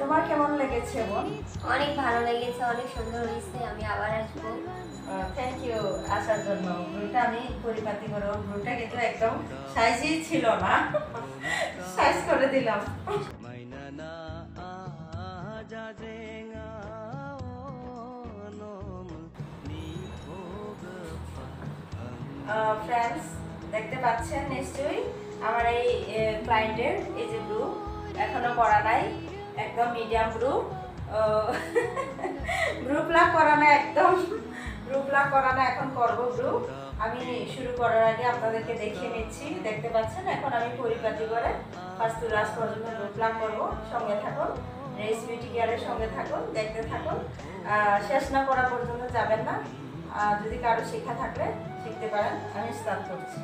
তোমার কেমন লেগেছে বোন? অনেক ভালো লেগেছে, অনেক সুন্দর হয়েছে। আমি আবার আসবো। থ্যাংক ইউ আসার জন্য। ব্রুটা আমি পরিপাটি করো, ব্রুটা কিন্তু একদম সাইজই ছিল না, সাইজ করে দিলাম। ফ্রেন্ডস, দেখতে পাচ্ছেন নিশ্চয়ই আমার এই ক্লায়েন্টের এই যে ব্রু এখনো করা নাই, একদম মিডিয়াম ব্রু। ব্রু প্লাক করা না, একদম ব্রু প্লাক করা না, এখন করবো ব্রু। আমি শুরু করার আগে আপনাদেরকে দেখিয়ে নিচ্ছি। দেখতে পাচ্ছেন এখন আমি পরিপাটি করে ফার্স্ট টু লাস্ট পর্যন্ত ব্রু প্লাক করবো। সঙ্গে থাকুন, রেস বিউটি কেয়ারের সঙ্গে থাকুন, দেখতে থাকুন, শেষ না করা পর্যন্ত যাবেন না। যদি কারো শেখা থাকলে শিখতে পারেন। আমি স্টার্ট করছি।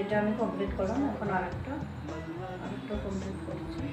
এটা আমি কমপ্লিট করলাম, এখন আরেকটা কমপ্লিট করছি।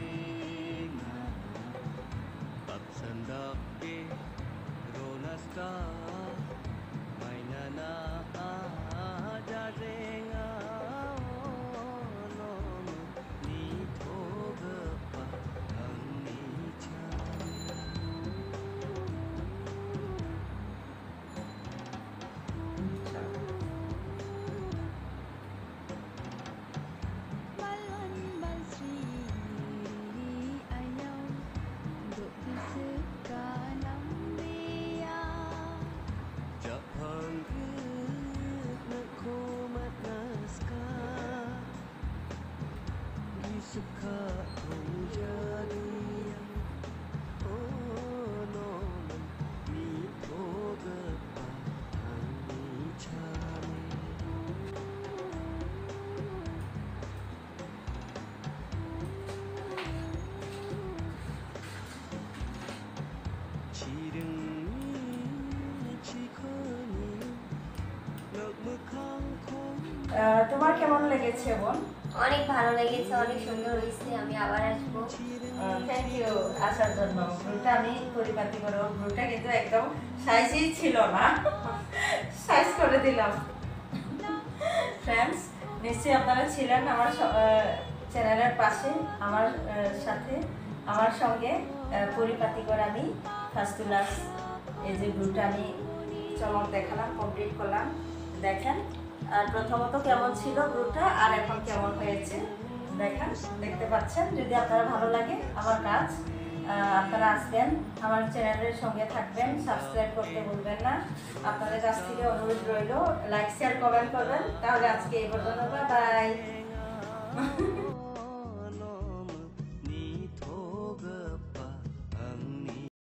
তোমার কেমন লেগেছে বোন? অনেক ভালো লেগেছে, অনেক সুন্দর হয়েছে। আমি আবার আসবো। থ্যাংক ইউ আসার জন্য। ব্রুটা আমি পরিপাটি করো, ব্রুটা কিন্তু একদম সাইজই ছিল না, সাইজ করে দিলাম। ফ্রেন্ডস, নিশ্চয়ই আপনারা ছিলেন আমার চ্যানেলের পাশে, আমার সাথে, আমার সঙ্গে পরিপাটি করে আমি ফার্স্ট টু লাস্ট এই যে ব্রুটা আমি চমক দেখালাম, কমপ্লিট করলাম। দেখেন আর প্রথমত কেমন ছিল ব্রুটা আর এখন কেমন হয়েছে দেখেন, দেখতে পাচ্ছেন। যদি আপনারা ভালো লাগে আমার কাজ, আপনারা আসবেন, আমার চ্যানেলের সঙ্গে থাকবেন, সাবস্ক্রাইব করতে ভুলবেন না। আপনাদের কাছ থেকে অনুরোধ রইল, লাইক শেয়ার কমেন্ট করবেন। তাহলে আজকে এই পর্যন্ত, বাই।